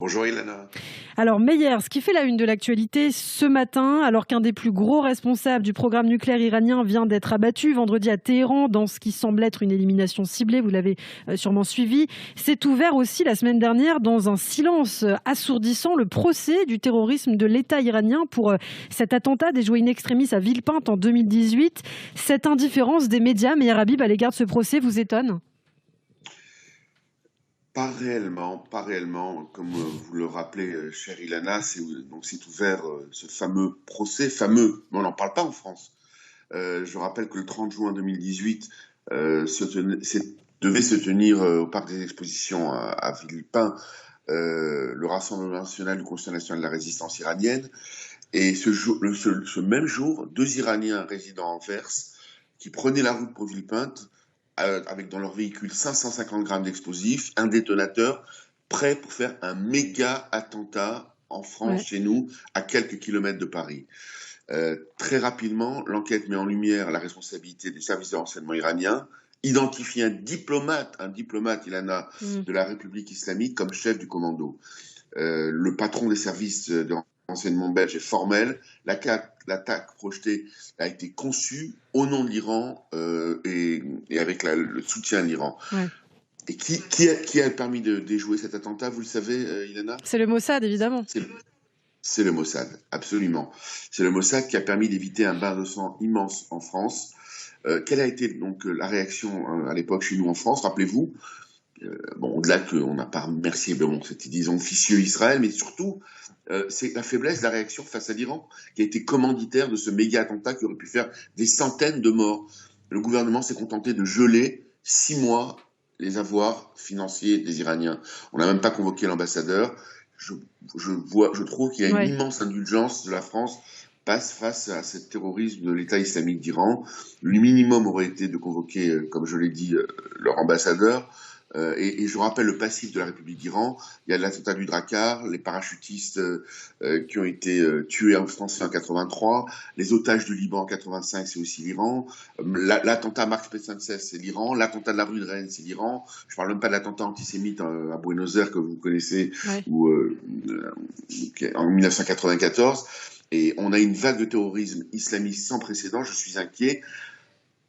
Bonjour Ilana. Alors Meyer, ce qui fait la une de l'actualité ce matin, alors qu'un des plus gros responsables du programme nucléaire iranien vient d'être abattu vendredi à Téhéran dans ce qui semble être une élimination ciblée, vous l'avez sûrement suivi, s'est ouvert aussi la semaine dernière dans un silence assourdissant le procès du terrorisme de l'État iranien pour cet attentat déjoué in extremis à Villepinte en 2018. Cette indifférence des médias, Meyer Habib, à l'égard de ce procès vous étonne ? Pas réellement, comme vous le rappelez, chère Ilana, c'est ouvert ce fameux procès, fameux, mais on n'en parle pas en France. Je rappelle que le 30 juin 2018 devait se tenir au Parc des Expositions à Villepinte le Rassemblement national du Conseil national de la résistance iranienne. Et ce même jour, deux Iraniens résidant en Anvers qui prenaient la route pour Villepinte avec dans leur véhicule 550 grammes d'explosifs, un détonateur, prêt pour faire un méga attentat en France, chez nous, à quelques kilomètres de Paris. Très rapidement, l'enquête met en lumière la responsabilité des services de renseignement iraniens, identifie un diplomate, Ilana, de la République islamique comme chef du commando. Le patron des services de renseignement belge est formel. L'attaque projetée a été conçue au nom de l'Iran et avec le soutien de l'Iran. Ouais. Et qui a permis de déjouer cet attentat, vous le savez, Ilana ? C'est le Mossad, évidemment. C'est le Mossad, absolument. C'est le Mossad qui a permis d'éviter un bain de sang immense en France. Quelle a été donc la réaction à l'époque chez nous en France ? Rappelez-vous, au-delà qu'on n'a pas remercié, c'était disons officieux Israël, mais surtout c'est la faiblesse de la réaction face à l'Iran, qui a été commanditaire de ce méga attentat qui aurait pu faire des centaines de morts. Le gouvernement s'est contenté de geler 6 mois les avoirs financiers des Iraniens. On n'a même pas convoqué l'ambassadeur. Je trouve qu'il y a une immense indulgence de la France face à ce terrorisme de l'État islamique d'Iran. Le minimum aurait été de convoquer, comme je l'ai dit, leur ambassadeur. Et je rappelle le passif de la République d'Iran. Il y a l'attentat du Drakkar, les parachutistes qui ont été tués en France en 83, les otages du Liban en 85, c'est aussi l'Iran. L'attentat Marc Spetsenses, c'est l'Iran. L'attentat de la rue de Rennes, c'est l'Iran. Je parle même pas de l'attentat antisémite à Buenos Aires que vous connaissez, en 1994. Et on a une vague de terrorisme islamiste sans précédent. Je suis inquiet.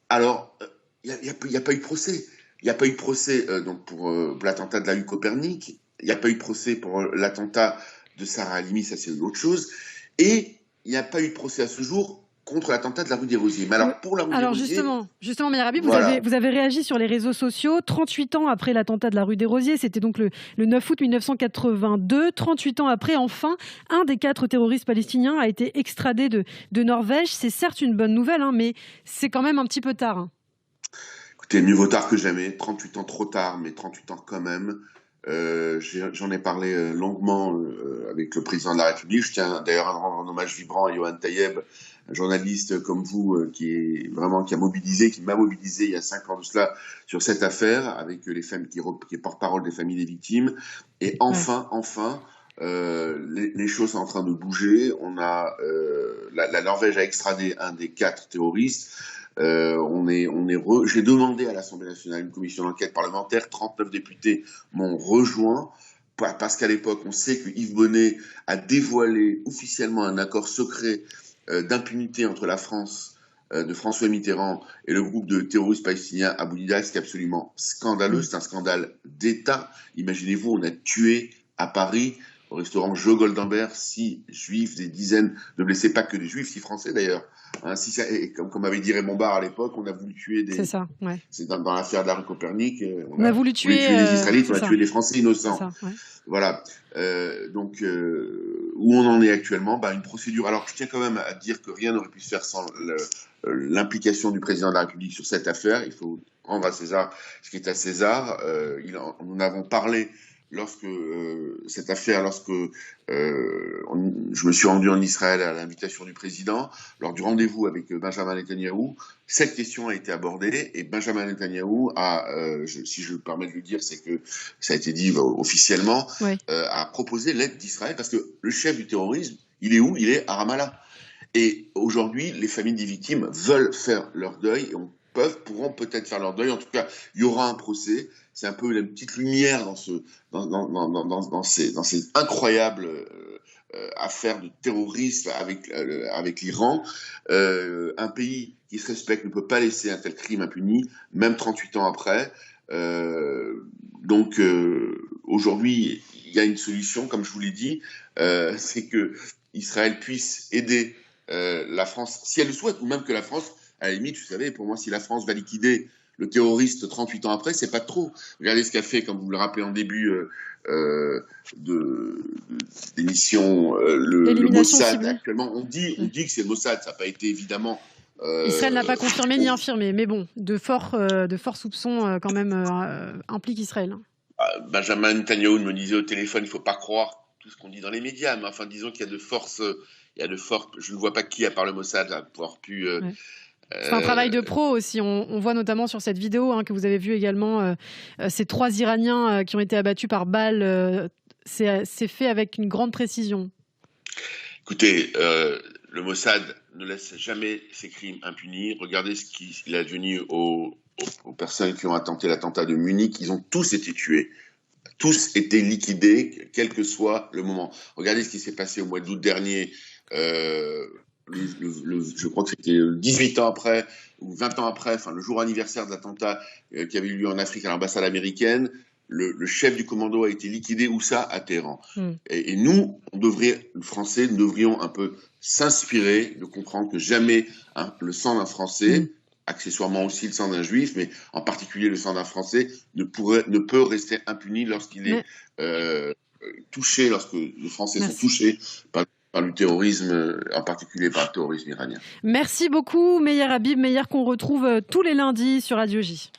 Alors, il y a pas eu de procès. Il n'y a pas eu de procès donc pour l'attentat de la rue Copernic. Il n'y a pas eu de procès pour l'attentat de Sarah Halimi, ça c'est une autre chose. Et il n'y a pas eu de procès à ce jour contre l'attentat de la rue des Rosiers. Mais alors, pour la rue des Rosiers... Justement, Meyer Habib, voilà. vous avez réagi sur les réseaux sociaux 38 ans après l'attentat de la rue des Rosiers. C'était donc le 9 août 1982. 38 ans après, enfin, un des 4 terroristes palestiniens a été extradé de Norvège. C'est certes une bonne nouvelle, mais c'est quand même un petit peu tard. Écoutez, mieux vaut tard que jamais. 38 ans trop tard, mais 38 ans quand même. J'en ai parlé longuement avec le président de la République. Je tiens d'ailleurs à rendre un hommage vibrant à Yohann Tayeb, un journaliste comme vous qui m'a mobilisé il y a 5 ans de cela sur cette affaire avec les femmes qui est porte-parole des familles des victimes. Et enfin, les choses sont en train de bouger. On a la Norvège a extradé un des 4 terroristes. J'ai demandé à l'Assemblée nationale une commission d'enquête parlementaire. 39 députés m'ont rejoint parce qu'à l'époque, on sait que Yves Bonnet a dévoilé officiellement un accord secret d'impunité entre la France de François Mitterrand et le groupe de terroristes palestiniens Abu Nidal, ce qui est absolument scandaleux. C'est un scandale d'État. Imaginez-vous, on a tué à Paris, au restaurant Joe Goldenberg, 6 juifs, des dizaines de blessés, pas que des juifs, 6 français d'ailleurs. Comme avait dit Raymond Barre à l'époque, on a voulu tuer des... C'est ça, C'est dans l'affaire de la rue Copernic. On a voulu tuer les Israélites, on a tué les Français innocents. Ça, Voilà. Où on en est actuellement, une procédure. Alors, je tiens quand même à dire que rien n'aurait pu se faire sans l'implication du président de la République sur cette affaire. Il faut rendre à César ce qui est à César. Nous en avons parlé lorsque je me suis rendu en Israël à l'invitation du président, lors du rendez-vous avec Benjamin Netanyahou, cette question a été abordée et Benjamin Netanyahou a, si je me permets de le dire, c'est que ça a été dit officiellement, a proposé l'aide d'Israël parce que le chef du terrorisme, il est où ? Il est à Ramallah. Et aujourd'hui, les familles des victimes veulent faire leur deuil et pourront peut-être faire leur deuil. En tout cas, il y aura un procès. c'est un peu la petite lumière dans ces incroyables affaires de terroristes avec l'Iran. Un pays qui se respecte ne peut pas laisser un tel crime impuni, même 38 ans après. Donc aujourd'hui, il y a une solution, comme je vous l'ai dit, c'est que Israël puisse aider la France, si elle le souhaite, ou même que la France, à la limite, vous savez, pour moi, si la France va liquider le terroriste 38 ans après, c'est pas trop. Regardez ce qu'a fait, comme vous le rappelez en début d'émission, le Mossad. Ciblée. Actuellement, on dit que c'est le Mossad, ça n'a pas été évidemment. Israël n'a pas confirmé ni infirmé, mais bon, de forts soupçons quand même impliquent Israël. Benjamin Netanyahu me disait au téléphone, il ne faut pas croire tout ce qu'on dit dans les médias, mais enfin, disons qu'il y a de forces, je ne vois pas qui, à part le Mossad, a pouvoir pu... C'est un travail de pro aussi. On voit notamment sur cette vidéo que vous avez vue également, ces 3 Iraniens qui ont été abattus par balles. C'est fait avec une grande précision. Écoutez, le Mossad ne laisse jamais ses crimes impunis. Regardez ce qu'il a advenu aux personnes qui ont tenté l'attentat de Munich. Ils ont tous été tués. Tous été liquidés, quel que soit le moment. Regardez ce qui s'est passé au mois d'août dernier. Je crois que c'était 18 ans après ou 20 ans après, enfin le jour anniversaire de l'attentat qui avait eu lieu en Afrique à l'ambassade américaine. Le chef du commando a été liquidé, où ça? À Téhéran. Et nous, les Français, nous devrions un peu s'inspirer de comprendre que jamais le sang d'un Français, accessoirement aussi le sang d'un Juif, mais en particulier le sang d'un Français, ne peut rester impuni lorsqu'il est touché, lorsque les Français sont touchés par le terrorisme, en particulier par le terrorisme iranien. Merci beaucoup, Meyer Habib. Meyer qu'on retrouve tous les lundis sur Radio J.